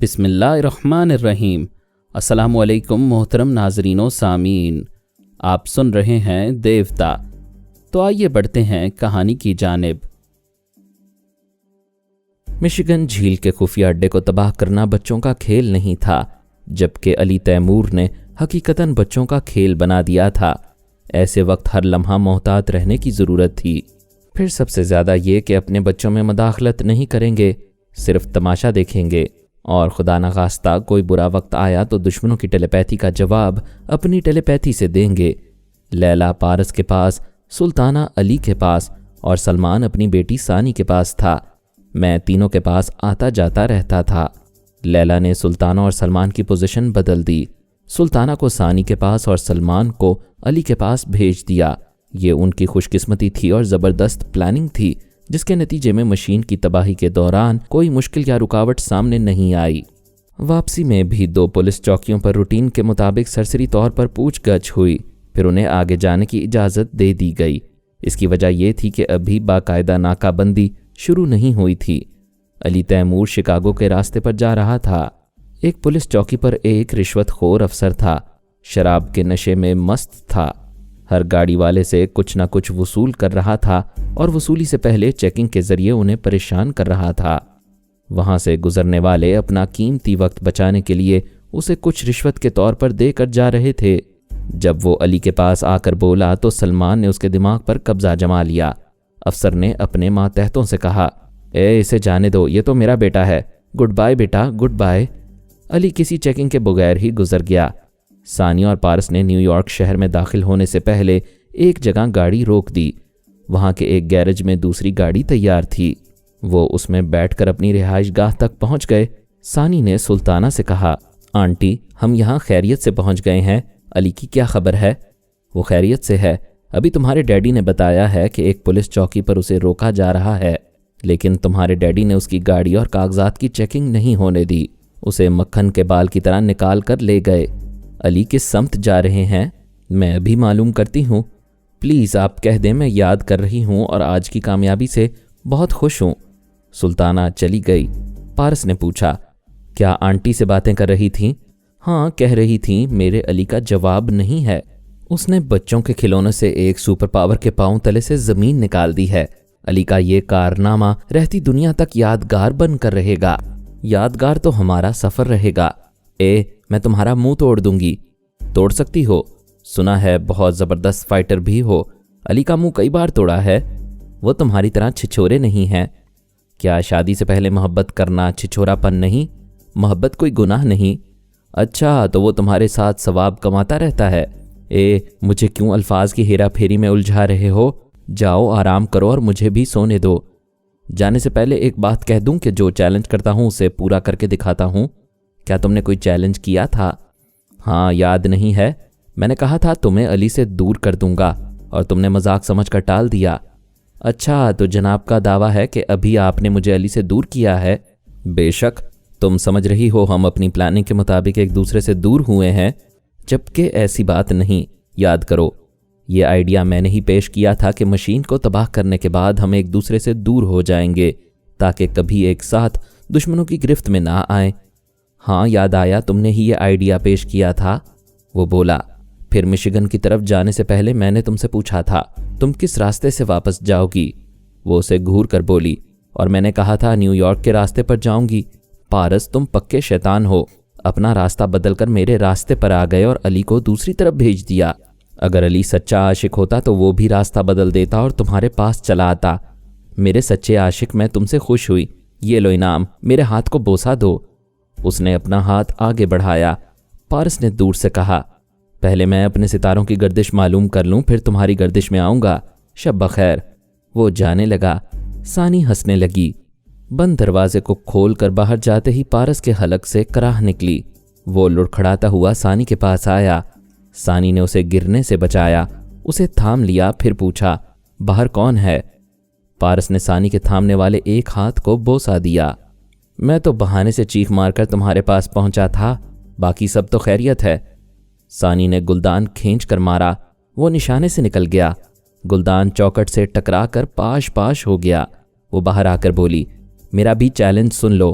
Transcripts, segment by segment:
بسم اللہ الرحمن الرحیم۔ السلام علیکم محترم ناظرین و سامعین، آپ سن رہے ہیں دیوتا۔ تو آئیے بڑھتے ہیں کہانی کی جانب۔ مشیگن جھیل کے خفیہ اڈے کو تباہ کرنا بچوں کا کھیل نہیں تھا، جبکہ علی تیمور نے حقیقتاً بچوں کا کھیل بنا دیا تھا۔ ایسے وقت ہر لمحہ محتاط رہنے کی ضرورت تھی۔ پھر سب سے زیادہ یہ کہ اپنے بچوں میں مداخلت نہیں کریں گے، صرف تماشا دیکھیں گے، اور خدا نخواستہ کوئی برا وقت آیا تو دشمنوں کی ٹیلی پیتھی کا جواب اپنی ٹیلی پیتھی سے دیں گے۔ لیلا پارس کے پاس، سلطانہ علی کے پاس، اور سلمان اپنی بیٹی ثانی کے پاس تھا۔ میں تینوں کے پاس آتا جاتا رہتا تھا۔ لیلا نے سلطانہ اور سلمان کی پوزیشن بدل دی، سلطانہ کو ثانی کے پاس اور سلمان کو علی کے پاس بھیج دیا۔ یہ ان کی خوش قسمتی تھی اور زبردست پلاننگ تھی، جس کے نتیجے میں مشین کی تباہی کے دوران کوئی مشکل یا رکاوٹ سامنے نہیں آئی۔ واپسی میں بھی 2 پولیس چوکیوں پر روٹین کے مطابق سرسری طور پر پوچھ گچھ ہوئی، پھر انہیں آگے جانے کی اجازت دے دی گئی۔ اس کی وجہ یہ تھی کہ ابھی باقاعدہ ناکہ بندی شروع نہیں ہوئی تھی۔ علی تیمور شکاگو کے راستے پر جا رہا تھا۔ ایک پولیس چوکی پر ایک رشوت خور افسر تھا، شراب کے نشے میں مست تھا۔ ہر گاڑی والے سے کچھ نہ کچھ وصول کر رہا تھا اور وصولی سے پہلے چیکنگ کے ذریعے انہیں پریشان کر رہا تھا۔ وہاں سے گزرنے والے اپنا قیمتی وقت بچانے کے لیے اسے کچھ رشوت کے طور پر دے کر جا رہے تھے۔ جب وہ علی کے پاس آ کر بولا تو سلمان نے اس کے دماغ پر قبضہ جما لیا۔ افسر نے اپنے ماتحتوں سے کہا، اسے جانے دو، یہ تو میرا بیٹا ہے، گڈ بائے بیٹا، گڈ بائے۔ علی کسی چیکنگ کے بغیر ہی گزر گیا۔ ثانی اور پارس نے نیو یارک شہر میں داخل ہونے سے پہلے ایک جگہ گاڑی روک دی۔ وہاں کے ایک گیرج میں دوسری گاڑی تیار تھی۔ وہ اس میں بیٹھ کر اپنی رہائش گاہ تک پہنچ گئے۔ ثانی نے سلطانہ سے کہا، آنٹی، ہم یہاں خیریت سے پہنچ گئے ہیں، علی کی کیا خبر ہے؟ وہ خیریت سے ہے، ابھی تمہارے ڈیڈی نے بتایا ہے کہ ایک پولیس چوکی پر اسے روکا جا رہا ہے، لیکن تمہارے ڈیڈی نے اس کی گاڑی اور کاغذات کی چیکنگ نہیں ہونے دی، اسے مکھن کے بال کی طرح نکال کر لے گئے۔ علی کس سمت جا رہے ہیں میں ابھی معلوم کرتی ہوں، پلیز آپ کہہ دیں میں یاد کر رہی ہوں اور آج کی کامیابی سے بہت خوش ہوں۔ سلطانہ چلی گئی۔ پارس نے پوچھا، کیا آنٹی سے باتیں کر رہی تھیں؟ ہاں کہہ رہی تھیں، میرے علی کا جواب نہیں ہے، اس نے بچوں کے کھلونے سے ایک سپر پاور کے پاؤں تلے سے زمین نکال دی ہے۔ علی کا یہ کارنامہ رہتی دنیا تک یادگار بن کر رہے گا۔ یادگار تو ہمارا سفر رہے گا۔ میں تمہارا منہ توڑ دوں گی۔ توڑ سکتی ہو، سنا ہے بہت زبردست فائٹر بھی ہو۔ علی کا منہ کئی بار توڑا ہے۔ وہ تمہاری طرح چھچورے نہیں ہیں۔ کیا شادی سے پہلے محبت کرنا چھچورا پن نہیں؟ محبت کوئی گناہ نہیں۔ اچھا تو وہ تمہارے ساتھ ثواب کماتا رہتا ہے۔ مجھے کیوں الفاظ کی ہیرا پھیری میں الجھا رہے ہو؟ جاؤ آرام کرو اور مجھے بھی سونے دو۔ جانے سے پہلے ایک بات کہہ دوں کہ جو چیلنج کرتا ہوں اسے پورا کر کے دکھاتا ہوں۔ کیا تم نے کوئی چیلنج کیا تھا؟ ہاں، یاد نہیں ہے؟ میں نے کہا تھا تمہیں علی سے دور کر دوں گا اور تم نے مذاق سمجھ کر ٹال دیا۔ اچھا تو جناب کا دعویٰ ہے کہ ابھی آپ نے مجھے علی سے دور کیا ہے؟ بے شک، تم سمجھ رہی ہو ہم اپنی پلاننگ کے مطابق ایک دوسرے سے دور ہوئے ہیں، جبکہ ایسی بات نہیں۔ یاد کرو، یہ آئیڈیا میں نے ہی پیش کیا تھا کہ مشین کو تباہ کرنے کے بعد ہم ایک دوسرے سے دور ہو جائیں گے تاکہ کبھی ایک ساتھ دشمنوں کی گرفت میں نہ آئیں۔ ہاں یاد آیا، تم نے ہی یہ آئیڈیا پیش کیا تھا۔ وہ بولا، پھر مشیگن کی طرف جانے سے پہلے میں نے تم سے پوچھا تھا تم کس راستے سے واپس جاؤ گی؟ وہ اسے گھور کر بولی، اور میں نے کہا تھا نیو یارک کے راستے پر جاؤں گی۔ پارس، تم پکے شیطان ہو، اپنا راستہ بدل کر میرے راستے پر آ گئے اور علی کو دوسری طرف بھیج دیا۔ اگر علی سچا عاشق ہوتا تو وہ بھی راستہ بدل دیتا اور تمہارے پاس چلا آتا۔ میرے سچے عاشق، میں تم سے خوش ہوئی، یہ لو انعام، میرے ہاتھ کو بوسہ دو۔ اس نے اپنا ہاتھ آگے بڑھایا۔ پارس نے دور سے کہا، پہلے میں اپنے ستاروں کی گردش معلوم کر لوں، پھر تمہاری گردش میں آؤں گا۔ شب بخیر۔ وہ جانے لگا۔ ثانی ہنسنے لگی۔ بند دروازے کو کھول کر باہر جاتے ہی پارس کے حلق سے کراہ نکلی۔ وہ لڑکھڑاتا ہوا ثانی کے پاس آیا۔ ثانی نے اسے گرنے سے بچایا، اسے تھام لیا، پھر پوچھا، باہر کون ہے؟ پارس نے ثانی کے تھامنے والے ایک ہاتھ کو بوسہ دیا۔ میں تو بہانے سے چیخ مار کر تمہارے پاس پہنچا تھا، باقی سب تو خیریت ہے۔ ثانی نے گلدان کھینچ کر مارا، وہ نشانے سے نکل گیا۔ گلدان چوکٹ سے ٹکرا کر پاش پاش ہو گیا۔ وہ باہر آ کر بولی، میرا بھی چیلنج سن لو،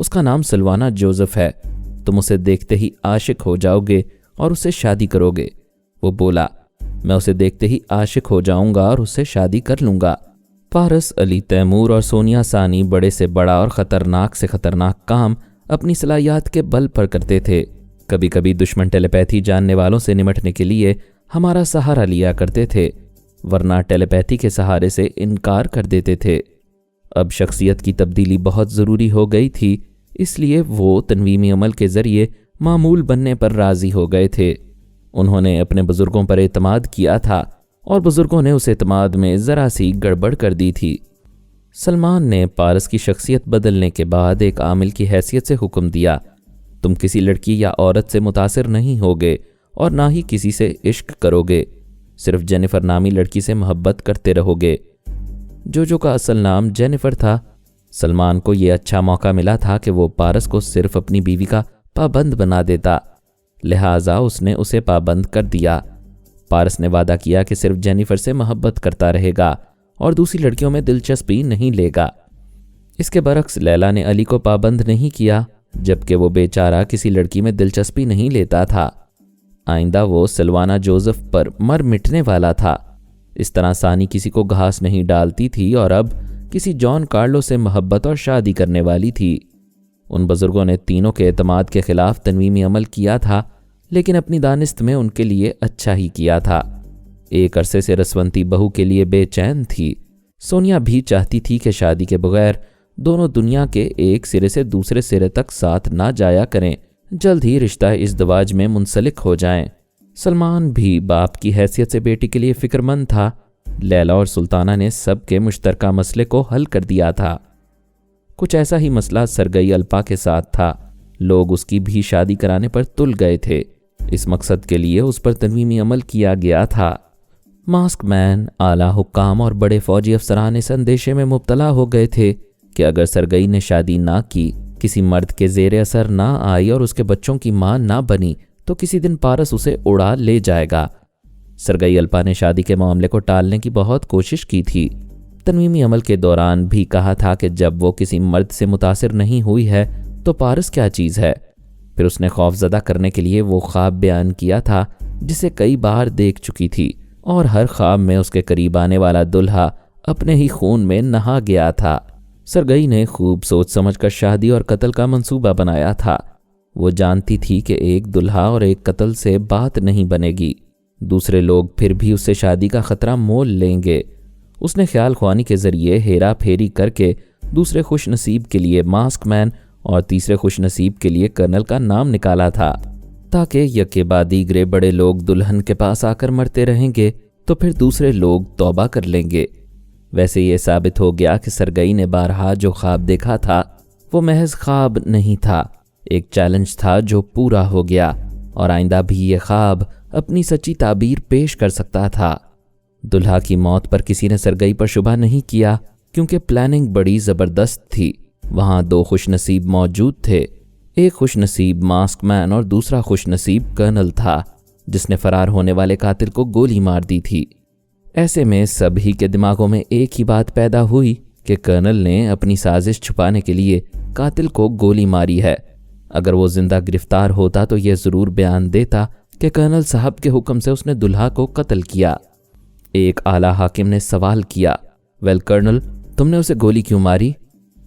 اس کا نام سلوانا جوزف ہے، تم اسے دیکھتے ہی عاشق ہو جاؤ گے اور اس سے شادی کرو گے۔ وہ بولا، میں اسے دیکھتے ہی عاشق ہو جاؤں گا اور اس سے شادی کر لوں گا۔ پارس، علی تیمور اور سونیا ثانی بڑے سے بڑا اور خطرناک سے خطرناک کام اپنی صلاحیات کے بل پر کرتے تھے۔ کبھی کبھی دشمن ٹیلیپیتھی جاننے والوں سے نمٹنے کے لیے ہمارا سہارا لیا کرتے تھے، ورنہ ٹیلیپیتھی کے سہارے سے انکار کر دیتے تھے۔ اب شخصیت کی تبدیلی بہت ضروری ہو گئی تھی، اس لیے وہ تنویمی عمل کے ذریعے معمول بننے پر راضی ہو گئے تھے۔ انہوں نے اپنے بزرگوں پر اعتماد کیا تھا اور بزرگوں نے اس اعتماد میں ذرا سی گڑبڑ کر دی تھی۔ سلمان نے پارس کی شخصیت بدلنے کے بعد ایک عامل کی حیثیت سے حکم دیا، تم کسی لڑکی یا عورت سے متاثر نہیں ہوگے اور نہ ہی کسی سے عشق کرو گے، صرف جینیفر نامی لڑکی سے محبت کرتے رہو گے۔ جو کا اصل نام جینیفر تھا۔ سلمان کو یہ اچھا موقع ملا تھا کہ وہ پارس کو صرف اپنی بیوی کا پابند بنا دیتا، لہٰذا اس نے اسے پابند کر دیا۔ پارس نے وعدہ کیا کہ صرف جینیفر سے محبت کرتا رہے گا اور دوسری لڑکیوں میں دلچسپی نہیں لے گا۔ اس کے برعکس لیلا نے علی کو پابند نہیں کیا، جبکہ وہ بیچارہ کسی لڑکی میں دلچسپی نہیں لیتا تھا۔ آئندہ وہ سلوانا جوزف پر مر مٹنے والا تھا۔ اس طرح ثانی کسی کو گھاس نہیں ڈالتی تھی اور اب کسی جان کارلو سے محبت اور شادی کرنے والی تھی۔ ان بزرگوں نے تینوں کے اعتماد کے خلاف تنویمی عمل کیا تھا، لیکن اپنی دانست میں ان کے لیے اچھا ہی کیا تھا۔ ایک عرصے سے رسونتی بہو کے لیے بے چین تھی۔ سونیا بھی چاہتی تھی کہ شادی کے بغیر دونوں دنیا کے ایک سرے سے دوسرے سرے تک ساتھ نہ جایا کریں، جلد ہی رشتہ ازدواج میں منسلک ہو جائیں۔ سلمان بھی باپ کی حیثیت سے بیٹی کے لیے فکر مند تھا۔ لیلا اور سلطانہ نے سب کے مشترکہ مسئلے کو حل کر دیا تھا۔ کچھ ایسا ہی مسئلہ سرگئی الپا کے ساتھ تھا۔ لوگ اس کی بھی شادی کرانے پر تل گئے تھے۔ اس مقصد کے لیے اس پر تنویمی عمل کیا گیا تھا۔ ماسک مین، اعلیٰ حکام اور بڑے فوجی افسران اس اندیشے میں مبتلا ہو گئے تھے کہ اگر سرگئی نے شادی نہ کی، کسی مرد کے زیر اثر نہ آئی اور اس کے بچوں کی ماں نہ بنی تو کسی دن پارس اسے اڑا لے جائے گا۔ سرگئی الپا نے شادی کے معاملے کو ٹالنے کی بہت کوشش کی تھی۔ تنویمی عمل کے دوران بھی کہا تھا کہ جب وہ کسی مرد سے متاثر نہیں ہوئی ہے تو پارس کیا چیز ہے۔ پھر اس نے خوف زدہ کرنے کے لیے وہ خواب بیان کیا تھا جسے کئی بار دیکھ چکی تھی، اور ہر خواب میں اس کے قریب آنے والا دلہا اپنے ہی خون میں نہا گیا تھا۔ سرگئی نے خوب سوچ سمجھ کر شادی اور قتل کا منصوبہ بنایا تھا۔ وہ جانتی تھی کہ ایک دلہا اور ایک قتل سے بات نہیں بنے گی، دوسرے لوگ پھر بھی اس سے شادی کا خطرہ مول لیں گے۔ اس نے خیال خوانی کے ذریعے ہیرا پھیری کر کے دوسرے خوش نصیب کے لیے ماسک مین اور تیسرے خوش نصیب کے لیے کرنل کا نام نکالا تھا، تاکہ یکے بعد دیگرے بڑے لوگ دلہن کے پاس آ کر مرتے رہیں گے تو پھر دوسرے لوگ توبہ کر لیں گے۔ ویسے یہ ثابت ہو گیا کہ سرگئی نے بارہا جو خواب دیکھا تھا وہ محض خواب نہیں تھا، ایک چیلنج تھا جو پورا ہو گیا، اور آئندہ بھی یہ خواب اپنی سچی تعبیر پیش کر سکتا تھا۔ دلہا کی موت پر کسی نے سرگئی پر شبہ نہیں کیا، کیونکہ پلاننگ بڑی زبردست تھی۔ وہاں دو خوش نصیب موجود تھے، ایک خوش نصیب ماسک مین اور دوسرا خوش نصیب کرنل تھا، جس نے فرار ہونے والے قاتل کو گولی مار دی تھی۔ ایسے میں سبھی کے دماغوں میں ایک ہی بات پیدا ہوئی کہ کرنل نے اپنی سازش چھپانے کے لیے قاتل کو گولی ماری ہے۔ اگر وہ زندہ گرفتار ہوتا تو یہ ضرور بیان دیتا کہ کرنل صاحب کے حکم سے اس نے دلہا کو قتل کیا۔ ایک اعلیٰ حاکم نے سوال کیا، ویل کرنل، تم نے اسے گولی کیوں ماری؟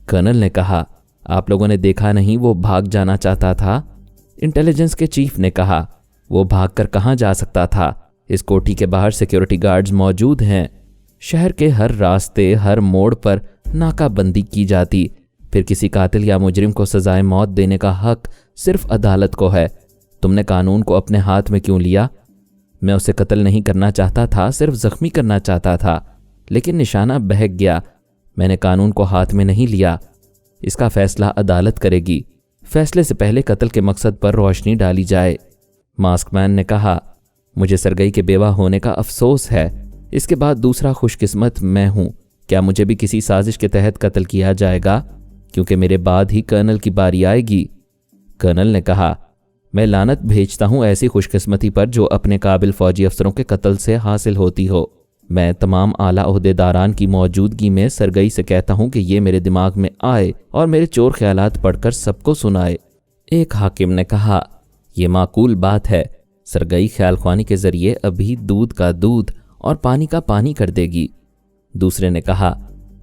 کرنل نے کہا، آپ لوگوں نے دیکھا نہیں وہ بھاگ جانا چاہتا تھا؟ انٹیلیجنس کے چیف نے کہا، وہ بھاگ کر کہاں جا سکتا تھا؟ اس کوٹھی کے باہر سیکیورٹی گارڈز موجود ہیں۔ شہر کے ہر راستے، ہر موڑ پر ناکہ بندی کی جاتی۔ پھر کسی قاتل یا مجرم کو سزائے موت دینے کا حق صرف عدالت کو ہے۔ تم نے قانون کو اپنے ہاتھ میں کیوں لیا؟ میں اسے قتل نہیں کرنا چاہتا تھا، صرف زخمی کرنا چاہتا تھا، لیکن نشانہ بہک گیا۔ میں نے قانون کو ہاتھ میں نہیں لیا۔ اس کا فیصلہ عدالت کرے گی۔ فیصلے سے پہلے قتل کے مقصد پر روشنی ڈالی جائے۔ ماسک مین نے کہا، مجھے سرگئی کے بیوہ ہونے کا افسوس ہے۔ اس کے بعد دوسرا خوش قسمت میں ہوں۔ کیا مجھے بھی کسی سازش کے تحت قتل کیا جائے گا؟ کیونکہ میرے بعد ہی کرنل کی باری آئے گی۔ کرنل نے کہا، میں لعنت بھیجتا ہوں ایسی خوش قسمتی پر جو اپنے قابل فوجی افسروں کے قتل سے حاصل ہوتی ہو۔ میں تمام اعلیٰ عہدیداران کی موجودگی میں سرگئی سے کہتا ہوں کہ یہ میرے دماغ میں آئے اور میرے چور خیالات پڑھ کر سب کو سنائے۔ ایک حاکم نے کہا، یہ معقول بات ہے، سرگئی خیال خوانی کے ذریعے ابھی دودھ کا دودھ اور پانی کا پانی کر دے گی۔ دوسرے نے کہا،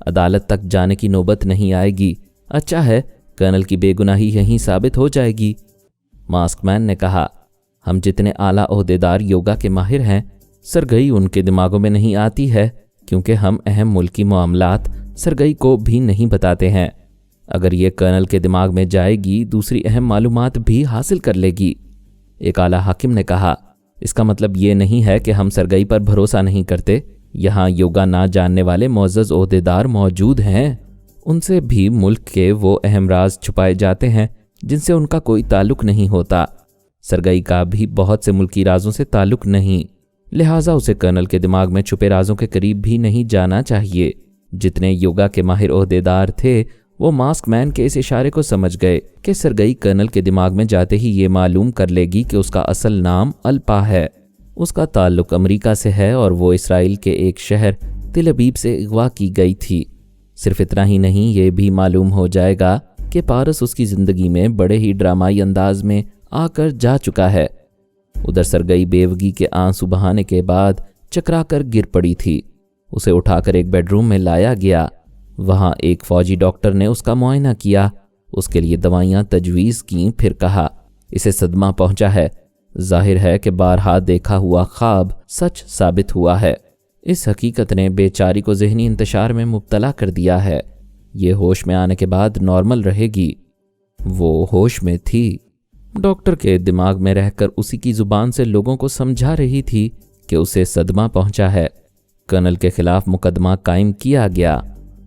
عدالت تک جانے کی نوبت نہیں آئے گی، اچھا ہے کرنل کی بے گناہی یہیں ثابت ہو جائے گی۔ ماسک مین نے کہا، ہم جتنے اعلیٰ عہدیدار یوگا کے ماہر ہیں، سرگئی ان کے دماغوں میں نہیں آتی ہے، کیونکہ ہم اہم ملکی معاملات سرگئی کو بھی نہیں بتاتے ہیں۔ اگر یہ کرنل کے دماغ میں جائے گی، دوسری اہم معلومات بھی حاصل کر لے گی۔ ایک اعلیٰ حاکم نے کہا، اس کا مطلب یہ نہیں ہے کہ ہم سرگئی پر بھروسہ نہیں کرتے، یہاں یوگا نہ جاننے والے معزز عہدیدار موجود ہیں، ان سے بھی ملک کے وہ اہم راز چھپائے جاتے ہیں جن سے ان کا کوئی تعلق نہیں ہوتا۔ سرگئی کا بھی بہت سے ملکی رازوں سے تعلق نہیں، لہٰذا اسے کرنل کے دماغ میں چھپے رازوں کے قریب بھی نہیں جانا چاہیے۔ جتنے یوگا کے ماہر عہدیدار تھے وہ ماسک مین کے اس اشارے کو سمجھ گئے کہ سرگئی کرنل کے دماغ میں جاتے ہی یہ معلوم کر لے گی کہ اس کا اصل نام الپا ہے، اس کا تعلق امریکہ سے ہے اور وہ اسرائیل کے ایک شہر تل ابیب سے اغوا کی گئی تھی۔ صرف اتنا ہی نہیں، یہ بھی معلوم ہو جائے گا کہ پارس اس کی زندگی میں بڑے ہی ڈرامائی انداز میں آ کر جا چکا ہے۔ ادھر سرگئی بیوگی کے آنسو بہانے کے بعد چکرا کر گر پڑی تھی۔ اسے اٹھا کر ایک بیڈ روم میں لایا گیا، وہاں ایک فوجی ڈاکٹر نے اس کا معائنہ کیا، اس کے لیے دوائیاں تجویز کیں، پھر کہا، اسے صدمہ پہنچا ہے، ظاہر ہے کہ بارہا دیکھا ہوا خواب سچ ثابت ہوا ہے۔ اس حقیقت نے بیچاری کو ذہنی انتشار میں مبتلا کر دیا ہے، یہ ہوش میں آنے کے بعد نارمل رہے گی۔ وہ ہوش میں تھی، ڈاکٹر کے دماغ میں رہ کر اسی کی زبان سے لوگوں کو سمجھا رہی تھی کہ اسے صدمہ پہنچا ہے۔ کرنل کے خلاف مقدمہ قائم کیا گیا،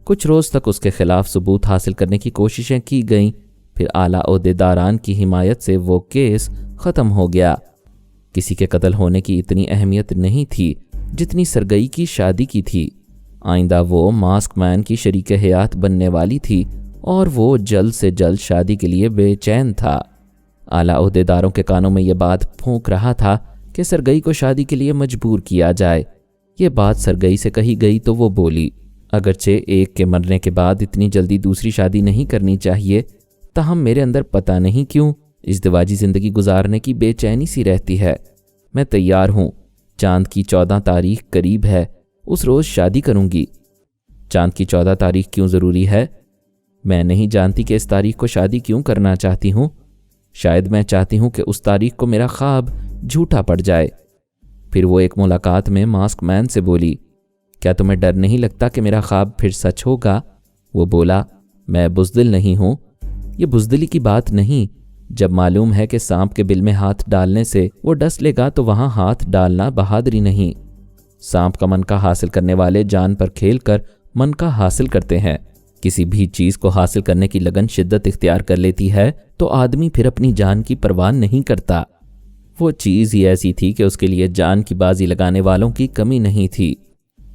کچھ روز تک اس کے خلاف ثبوت حاصل کرنے کی کوششیں کی گئیں، پھر اعلیٰ عہدیداران کی حمایت سے وہ کیس ختم ہو گیا۔ کسی کے قتل ہونے کی اتنی اہمیت نہیں تھی جتنی سرگئی کی شادی کی تھی۔ آئندہ وہ ماسک مین کی شریک حیات بننے والی تھی اور وہ جلد سے جلد شادی کے لیے بے چین تھا۔ اعلیٰ عہدیداروں کے کانوں میں یہ بات پھونک رہا تھا کہ سرگئی کو شادی کے لیے مجبور کیا جائے۔ یہ بات سرگئی سے کہی گئی تو وہ بولی، اگرچہ ایک کے مرنے کے بعد اتنی جلدی دوسری شادی نہیں کرنی چاہیے، تاہم میرے اندر پتہ نہیں کیوں ازدواجی زندگی گزارنے کی بے چینی سی رہتی ہے۔ میں تیار ہوں، چاند کی 14 تاریخ قریب ہے، اس روز شادی کروں گی۔ چاند کی 14 تاریخ کیوں ضروری ہے؟ میں نہیں جانتی کہ اس تاریخ کو شادی کیوں کرنا چاہتی ہوں، شاید میں چاہتی ہوں کہ اس تاریخ کو میرا خواب جھوٹا پڑ جائے۔ پھر وہ ایک ملاقات میں ماسک مین سے بولی، کیا تمہیں ڈر نہیں لگتا کہ میرا خواب پھر سچ ہوگا؟ وہ بولا، میں بزدل نہیں ہوں، یہ بزدلی کی بات نہیں، جب معلوم ہے کہ سانپ کے بل میں ہاتھ ڈالنے سے وہ ڈس لے گا تو وہاں ہاتھ ڈالنا بہادری نہیں۔ سانپ کا منکا حاصل کرنے والے جان پر کھیل کر منکا حاصل کرتے ہیں۔ کسی بھی چیز کو حاصل کرنے کی لگن شدت اختیار کر لیتی ہے تو آدمی پھر اپنی جان کی پرواہ نہیں کرتا۔ وہ چیز ہی ایسی تھی کہ اس کے لیے جان کی بازی لگانے والوں کی کمی نہیں تھی۔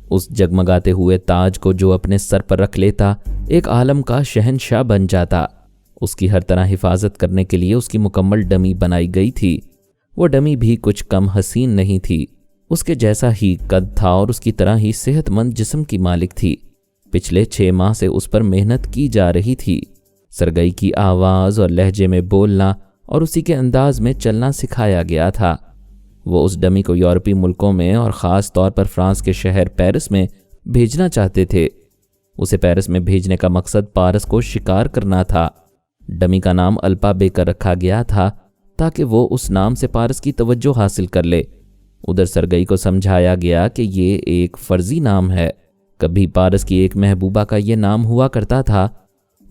اس جگمگاتے ہوئے تاج کو جو اپنے سر پر رکھ لیتا، ایک عالم کا شہنشاہ بن جاتا۔ اس کی ہر طرح حفاظت کرنے کے لیے اس کی مکمل ڈمی بنائی گئی تھی۔ وہ ڈمی بھی کچھ کم حسین نہیں تھی، اس کے جیسا ہی قد تھا اور اس کی طرح ہی صحت مند جسم کی مالک تھی۔ پچھلے 6 ماہ سے اس پر محنت کی جا رہی تھی۔ سرگئی کی آواز اور لہجے میں بولنا اور اسی کے انداز میں چلنا سکھایا گیا تھا۔ وہ اس ڈمی کو یورپی ملکوں میں اور خاص طور پر فرانس کے شہر پیرس میں بھیجنا چاہتے تھے۔ اسے پیرس میں بھیجنے کا مقصد پارس کو شکار کرنا تھا۔ ڈمی کا نام الپا بے کر رکھا گیا تھا تاکہ وہ اس نام سے پارس کی توجہ حاصل کر لے۔ ادھر سرگئی کو سمجھایا گیا کہ یہ ایک فرضی نام ہے، کبھی پارس کی ایک محبوبہ کا یہ نام ہوا کرتا تھا۔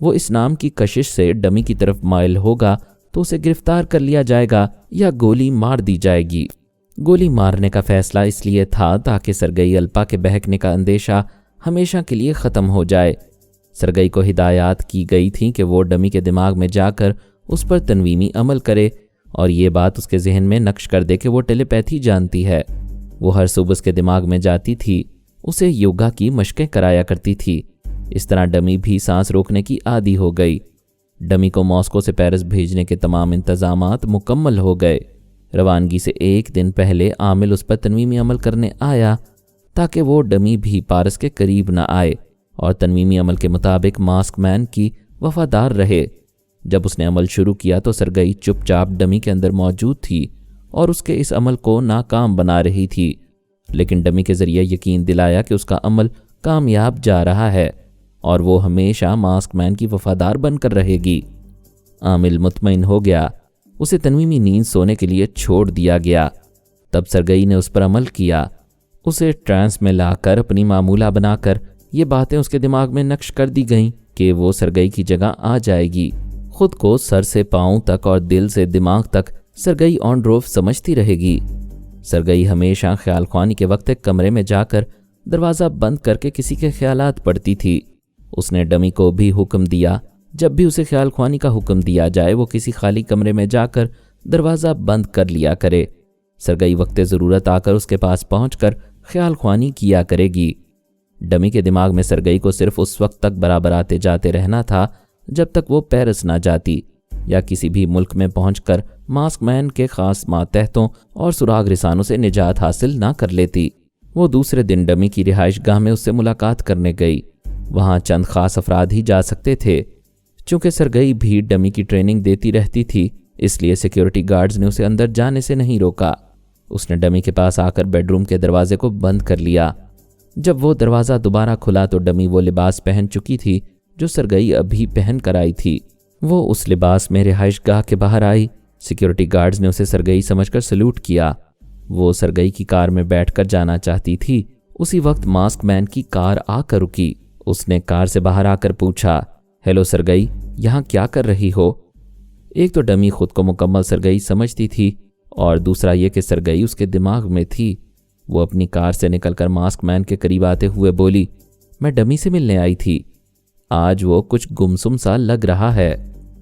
وہ اس نام کی کشش سے ڈمی کی طرف مائل ہوگا تو اسے گرفتار کر لیا جائے گا یا گولی مار دی جائے گی۔ گولی مارنے کا فیصلہ اس لیے تھا تاکہ سرگئی الپا کے بہکنے کا اندیشہ ہمیشہ کے لیے ختم ہو جائے۔ سرگئی کو ہدایات کی گئی تھی کہ وہ ڈمی کے دماغ میں جا کر اس پر تنویمی عمل کرے اور یہ بات اس کے ذہن میں نقش کر دے کہ وہ ٹیلی پیتھی جانتی ہے۔ وہ ہر صبح اس کے دماغ میں جاتی تھی، اسے یوگا کی مشقیں کرایا کرتی تھی۔ اس طرح ڈمی بھی سانس روکنے کی عادی ہو گئی۔ ڈمی کو ماسکو سے پیرس بھیجنے کے تمام انتظامات مکمل ہو گئے۔ روانگی سے 1 دن پہلے عامل اس پر تنویمی عمل کرنے آیا تاکہ وہ ڈمی بھی پارس کے قریب نہ آئے اور تنویمی عمل کے مطابق ماسک مین کی وفادار رہے۔ جب اس نے عمل شروع کیا تو سرگئی چپ چاپ ڈمی کے اندر موجود تھی اور اس کے اس عمل کو ناکام بنا رہی تھی، لیکن ڈمی کے ذریعے یقین دلایا کہ اس کا عمل کامیاب جا رہا ہے اور وہ ہمیشہ ماسک مین کی وفادار بن کر رہے گی۔ عامل مطمئن ہو گیا، اسے تنویمی نیند سونے کے لیے چھوڑ دیا گیا۔ تب سرگئی نے اس پر عمل کیا، اسے ٹرانس میں لا کر اپنی معمولہ بنا کر یہ باتیں اس کے دماغ میں نقش کر دی گئیں کہ وہ سرگئی کی جگہ آ جائے گی۔ خود کو سر سے پاؤں تک اور دل سے دماغ تک سرگئی آنڈروف سمجھتی رہے گی۔ سرگئی ہمیشہ خیال خوانی کے وقت ایک کمرے میں جا کر دروازہ بند کر کے کسی کے خیالات پڑھتی تھی۔ اس نے ڈمی کو بھی حکم دیا جب بھی اسے خیال خوانی کا حکم دیا جائے وہ کسی خالی کمرے میں جا کر دروازہ بند کر لیا کرے۔ سرگئی وقت ضرورت آ کر اس کے پاس پہنچ کر خیال خوانی کیا کرے گی۔ ڈمی کے دماغ میں سرگئی کو صرف اس وقت تک برابر آتے جاتے رہنا تھا جب تک وہ پیرس نہ جاتی یا کسی بھی ملک میں پہنچ کر ماسک مین کے خاص ماتحتوں اور سراغ رسانوں سے نجات حاصل نہ کر لیتی۔ وہ دوسرے دن ڈمی کی رہائش گاہ میں اس سے ملاقات کرنے گئی۔ وہاں چند خاص افراد ہی جا سکتے تھے۔ چونکہ سرگئی بھی ڈمی کی ٹریننگ دیتی رہتی تھی اس لیے سیکیورٹی گارڈز نے اسے اندر جانے سے نہیں روکا۔ اس نے ڈمی کے پاس آ کر بیڈ روم کے دروازے کو بند کر لیا۔ جب وہ دروازہ دوبارہ کھلا تو ڈمی وہ لباس پہن چکی تھی جو سرگئی ابھی پہن کر آئی تھی۔ وہ اس لباس میں رہائش گاہ کے باہر آئی۔ سیکیورٹی گارڈز نے اسے سرگئی سمجھ کر سلوٹ کیا۔ وہ سرگئی کی کار میں بیٹھ کر جانا چاہتی تھی، اسی وقت ماسک مین کی کار آ کر رکی۔ اس نے کار سے باہر آ کر پوچھا، ہیلو سرگئی، یہاں کیا کر رہی ہو؟ ایک تو ڈمی خود کو مکمل سرگئی سمجھتی تھی اور دوسرا یہ کہ سرگئی اس کے دماغ میں تھی۔ وہ اپنی کار سے نکل کر ماسک مین کے قریب آتے ہوئے بولی، میں ڈمی سے ملنے آئی تھی، آج وہ کچھ گمسم سا لگ رہا ہے۔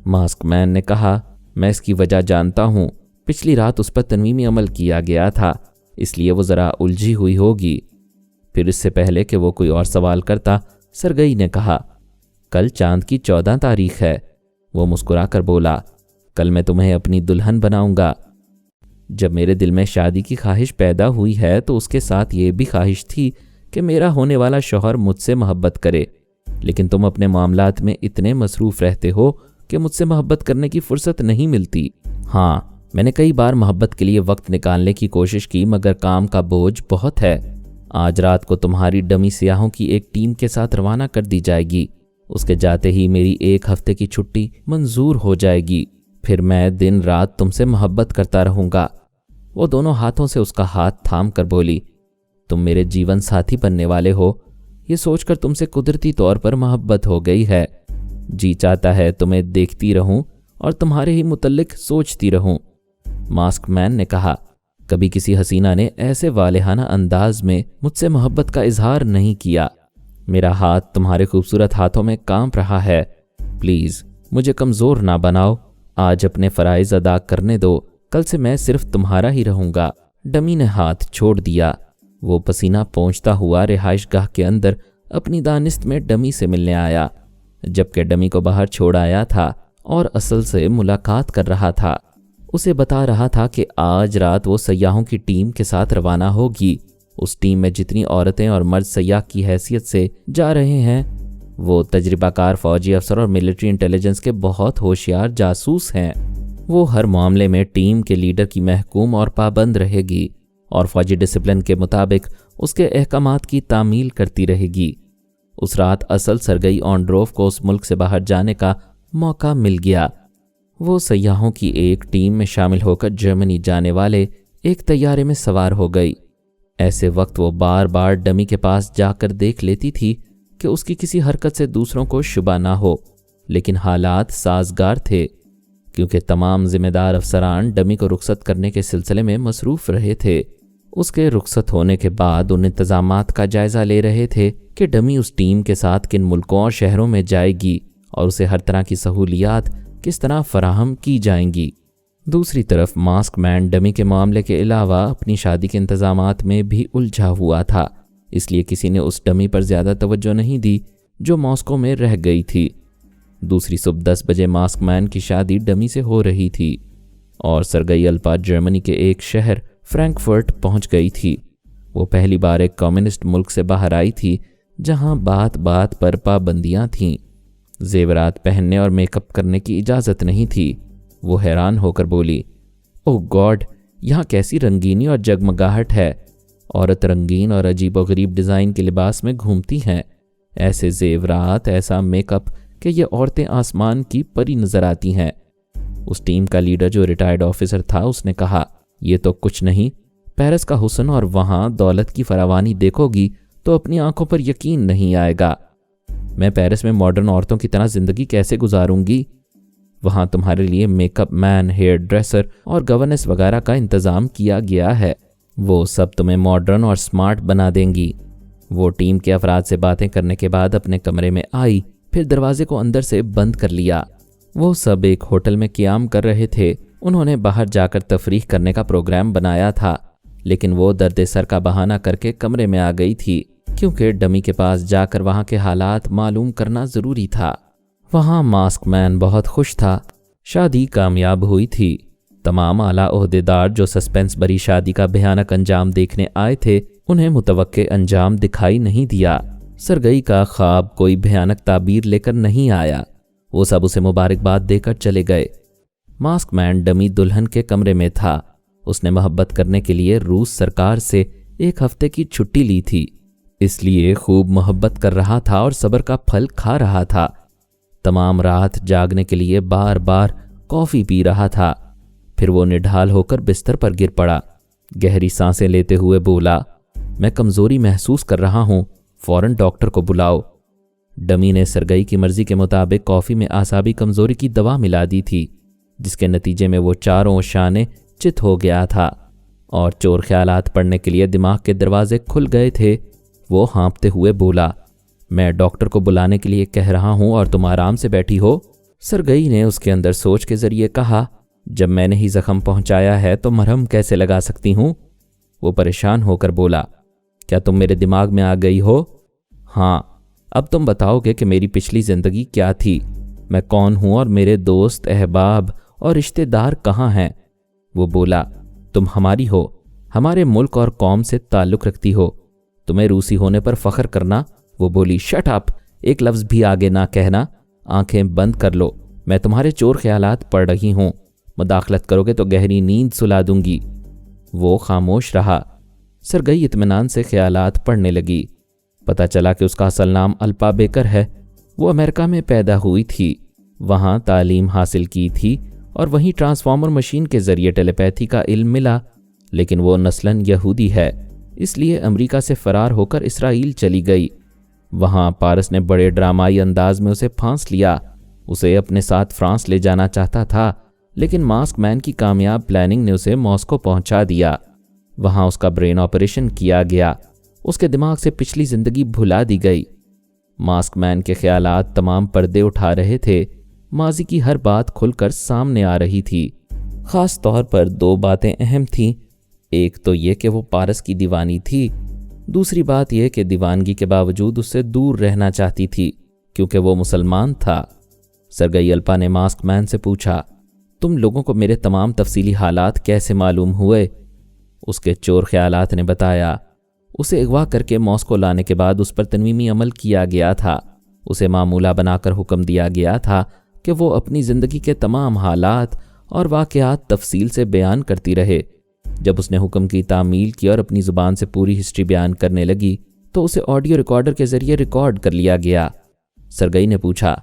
ماسک مین نے کہا، میں اس کی وجہ جانتا ہوں، پچھلی رات اس پر تنویمی عمل کیا گیا تھا، اس لیے وہ ذرا الجھی ہوئی ہوگی۔ پھر اس سے پہلے کہ وہ کوئی اور سوال کرتا سرگئی نے کہا، کل چاند کی 14 تاریخ ہے۔ وہ مسکرا کر بولا، کل میں تمہیں اپنی دلہن بناؤں گا۔ جب میرے دل میں شادی کی خواہش پیدا ہوئی ہے تو اس کے ساتھ یہ بھی خواہش تھی کہ میرا ہونے والا شوہر مجھ سے محبت کرے، لیکن تم اپنے معاملات میں اتنے مصروف رہتے ہو کہ مجھ سے محبت کرنے کی فرصت نہیں ملتی۔ ہاں، میں نے کئی بار محبت کے لیے وقت نکالنے کی کوشش کی مگر کام کا بوجھ بہت ہے۔ آج رات کو تمہاری ڈمی سیاحوں کی ایک ٹیم کے ساتھ روانہ کر دی جائے گی۔ اس کے جاتے ہی میری 1 ہفتے کی چھٹی منظور ہو جائے گی، پھر میں دن رات تم سے محبت کرتا رہوں گا۔ وہ دونوں ہاتھوں سے اس کا ہاتھ تھام کر بولی، تم میرے جیون ساتھی بننے والے ہو، یہ سوچ کر تم سے قدرتی طور پر محبت ہو گئی ہے۔ جی چاہتا ہے تمہیں دیکھتی رہوں اور تمہارے ہی متعلق سوچتی رہوں۔ ماسک مین نے کہا، کبھی کسی حسینہ نے ایسے والہانہ انداز میں مجھ سے محبت کا اظہار نہیں کیا۔ میرا ہاتھ تمہارے خوبصورت ہاتھوں میں کانپ رہا ہے، پلیز مجھے کمزور نہ بناؤ، آج اپنے فرائض ادا کرنے دو، کل سے میں صرف تمہارا ہی رہوں گا۔ ڈمی نے ہاتھ چھوڑ دیا۔ وہ پسینہ پہنچتا ہوا رہائش گاہ کے اندر اپنی دانست میں ڈمی سے ملنے آیا، جبکہ ڈمی کو باہر چھوڑ آیا تھا اور اصل سے ملاقات کر رہا تھا۔ اسے بتا رہا تھا کہ آج رات وہ سیاحوں کی ٹیم کے ساتھ روانہ ہوگی۔ اس ٹیم میں جتنی عورتیں اور مرد سیاح کی حیثیت سے جا رہے ہیں وہ تجربہ کار فوجی افسر اور ملٹری انٹیلیجنس کے بہت ہوشیار جاسوس ہیں۔ وہ ہر معاملے میں ٹیم کے لیڈر کی محکوم اور پابند رہے گی اور فوجی ڈسپلن کے مطابق اس کے احکامات کی تعمیل کرتی رہے گی۔ اس رات اصل سرگئی آنڈروف کو اس ملک سے باہر جانے کا موقع مل گیا۔ وہ سیاحوں کی ایک ٹیم میں شامل ہو کر جرمنی جانے والے ایک طیارے میں سوار ہو گئی۔ ایسے وقت وہ بار بار ڈمی کے پاس جا کر دیکھ لیتی تھی کہ اس کی کسی حرکت سے دوسروں کو شبہ نہ ہو، لیکن حالات سازگار تھے کیونکہ تمام ذمہ دار افسران ڈمی کو رخصت کرنے کے سلسلے میں مصروف رہے تھے۔ اس کے رخصت ہونے کے بعد ان انتظامات کا جائزہ لے رہے تھے کہ ڈمی اس ٹیم کے ساتھ کن ملکوں اور شہروں میں جائے گی اور اسے ہر طرح کی سہولیات کس طرح فراہم کی جائیں گی۔ دوسری طرف ماسک مین ڈمی کے معاملے کے علاوہ اپنی شادی کے انتظامات میں بھی الجھا ہوا تھا، اس لیے کسی نے اس ڈمی پر زیادہ توجہ نہیں دی جو ماسکو میں رہ گئی تھی۔ دوسری صبح 10 بجے ماسک مین کی شادی ڈمی سے ہو رہی تھی اور سرگئی الپا جرمنی کے ایک شہر فرینکفرٹ پہنچ گئی تھی۔ وہ پہلی بار ایک کمیونسٹ ملک سے باہر آئی تھی جہاں بات بات پر پابندیاں تھیں، زیورات پہننے اور میک اپ کرنے کی اجازت نہیں تھی۔ وہ حیران ہو کر بولی، اوہ گاڈ، یہاں کیسی رنگینی اور جگمگاہٹ ہے۔ عورت رنگین اور عجیب و غریب ڈیزائن کے لباس میں گھومتی ہیں، ایسے زیورات، ایسا میک اپ کہ یہ عورتیں آسمان کی پری نظر آتی ہیں۔ اس ٹیم کا لیڈر جو ریٹائرڈ آفیسر تھا، اس نے کہا، یہ تو کچھ نہیں، پیرس کا حسن اور وہاں دولت کی فراوانی دیکھو گی تو اپنی آنکھوں پر یقین نہیں آئے گا۔ میں پیرس میں ماڈرن عورتوں کی طرح زندگی کیسے گزاروں گی؟ وہاں تمہارے لیے میک اپ مین، ہیئر ڈریسر اور گورننس وغیرہ کا انتظام کیا گیا ہے، وہ سب تمہیں ماڈرن اور سمارٹ بنا دیں گی۔ وہ ٹیم کے افراد سے باتیں کرنے کے بعد اپنے کمرے میں آئی، پھر دروازے کو اندر سے بند کر لیا۔ وہ سب ایک ہوٹل میں قیام کر رہے تھے۔ انہوں نے باہر جا کر تفریح کرنے کا پروگرام بنایا تھا، لیکن وہ درد سر کا بہانہ کر کے کمرے میں آ گئی تھی، کیونکہ ڈمی کے پاس جا کر وہاں کے حالات معلوم کرنا ضروری تھا۔ وہاں ماسک مین بہت خوش تھا، شادی کامیاب ہوئی تھی۔ تمام اعلیٰ عہدیدار جو سسپینس بری شادی کا بھیانک انجام دیکھنے آئے تھے، انہیں متوقع انجام دکھائی نہیں دیا۔ سرگئی کا خواب کوئی بھیانک تعبیر لے کر نہیں آیا۔ وہ سب اسے مبارکباد دے کر چلے گئے۔ ماسک مین ڈمی دلہن کے کمرے میں تھا۔ اس نے محبت کرنے کے لیے روس سرکار سے 1 ہفتے کی چھٹی لی تھی، اس لیے خوب محبت کر رہا تھا اور صبر کا پھل کھا رہا تھا۔ تمام رات جاگنے کے لیے بار بار کافی پی رہا تھا۔ پھر وہ نڈھال ہو کر بستر پر گر پڑا، گہری سانسیں لیتے ہوئے بولا، میں کمزوری محسوس کر رہا ہوں، فوراً ڈاکٹر کو بلاؤ۔ ڈمی نے سرگئی کی مرضی کے مطابق کافی میں اعصابی کمزوری کی دوا ملا دی تھی، جس کے نتیجے میں وہ چاروں شانے چت ہو گیا تھا اور چور خیالات پڑھنے کے لیے دماغ کے دروازے کھل گئے تھے۔ وہ ہانپتے ہوئے بولا، میں ڈاکٹر کو بلانے کے لیے کہہ رہا ہوں اور تم آرام سے بیٹھی ہو۔ سرگئی نے اس کے اندر سوچ کے ذریعے کہا، جب میں نے ہی زخم پہنچایا ہے تو مرہم کیسے لگا سکتی ہوں؟ وہ پریشان ہو کر بولا، کیا تم میرے دماغ میں آ گئی ہو؟ ہاں، اب تم بتاؤ گے کہ میری پچھلی زندگی کیا تھی، میں کون ہوں اور میرے دوست، احباب اور رشتہ دار کہاں ہیں؟ وہ بولا، تم ہماری ہو، ہمارے ملک اور قوم سے تعلق رکھتی ہو، تمہیں روسی ہونے پر فخر کرنا۔ وہ بولی، شٹ اپ، ایک لفظ بھی آگے نہ کہنا، آنکھیں بند کر لو، میں تمہارے چور خیالات پڑھ رہی ہوں، مداخلت کرو گے تو گہری نیند سلا دوں گی۔ وہ خاموش رہا۔ سرگئی اطمینان سے خیالات پڑھنے لگی۔ پتہ چلا کہ اس کا اصل نام الپا بیکر ہے۔ وہ امریکہ میں پیدا ہوئی تھی، وہاں تعلیم حاصل کی تھی اور وہیں ٹرانسفارمر مشین کے ذریعے ٹیلیپیتھی کا علم ملا، لیکن وہ نسلاً یہودی ہے، اس لیے امریکہ سے فرار ہو کر اسرائیل چلی گئی۔ وہاں پارس نے بڑے ڈرامائی انداز میں اسے پھانس لیا۔ اسے اپنے ساتھ فرانس لے جانا چاہتا تھا، لیکن ماسک مین کی کامیاب پلاننگ نے اسے ماسکو پہنچا دیا۔ وہاں اس کا برین آپریشن کیا گیا، اس کے دماغ سے پچھلی زندگی بھلا دی گئی۔ ماسک مین کے خیالات تمام پردے اٹھا رہے تھے، ماضی کی ہر بات کھل کر سامنے آ رہی تھی۔ خاص طور پر 2 باتیں اہم تھیں، ایک تو یہ کہ وہ پارس کی دیوانی تھی، دوسری بات یہ کہ دیوانگی کے باوجود اس سے دور رہنا چاہتی تھی کیونکہ وہ مسلمان تھا۔ سرگئی الپا نے ماسک مین سے پوچھا، تم لوگوں کو میرے تمام تفصیلی حالات کیسے معلوم ہوئے؟ اس کے چور خیالات نے بتایا، اسے اغوا کر کے ماسکو لانے کے بعد اس پر تنویمی عمل کیا گیا تھا۔ اسے معمولہ بنا کر حکم دیا گیا تھا کہ وہ اپنی زندگی کے تمام حالات اور واقعات تفصیل سے بیان کرتی رہے۔ جب اس نے حکم کی تعمیل کی اور اپنی زبان سے پوری ہسٹری بیان کرنے لگی تو اسے آڈیو ریکارڈر کے ذریعے ریکارڈ کر لیا گیا۔ سرگئی نے پوچھا،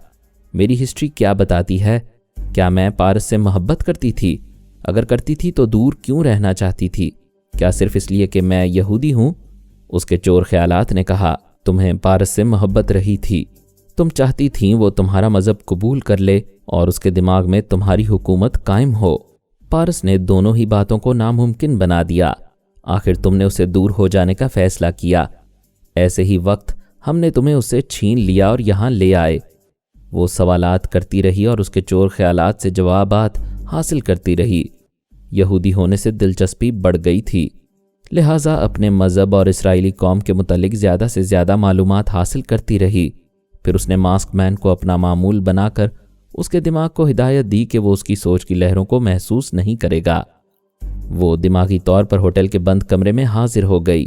میری ہسٹری کیا بتاتی ہے؟ کیا میں پارس سے محبت کرتی تھی؟ اگر کرتی تھی تو دور کیوں رہنا چاہتی تھی؟ کیا صرف اس لیے کہ میں یہودی ہوں؟ اس کے چور خیالات نے کہا، تمہیں پارس سے محبت رہی تھی، تم چاہتی تھیں وہ تمہارا مذہب قبول کر لے اور اس کے دماغ میں تمہاری حکومت قائم ہو۔ پارس نے دونوں ہی باتوں کو ناممکن بنا دیا۔ آخر تم نے اسے دور ہو جانے کا فیصلہ کیا۔ ایسے ہی وقت ہم نے تمہیں اسے چھین لیا اور یہاں لے آئے۔ وہ سوالات کرتی رہی اور اس کے چور خیالات سے جوابات حاصل کرتی رہی۔ یہودی ہونے سے دلچسپی بڑھ گئی تھی، لہٰذا اپنے مذہب اور اسرائیلی قوم کے متعلق زیادہ سے زیادہ معلومات حاصل کرتی رہی۔ پھر اس نے ماسک مین کو اپنا معمول بنا کر اس کے دماغ کو ہدایت دی کہ وہ اس کی سوچ کی لہروں کو محسوس نہیں کرے گا۔ وہ دماغی طور پر ہوٹل کے بند کمرے میں حاضر ہو گئی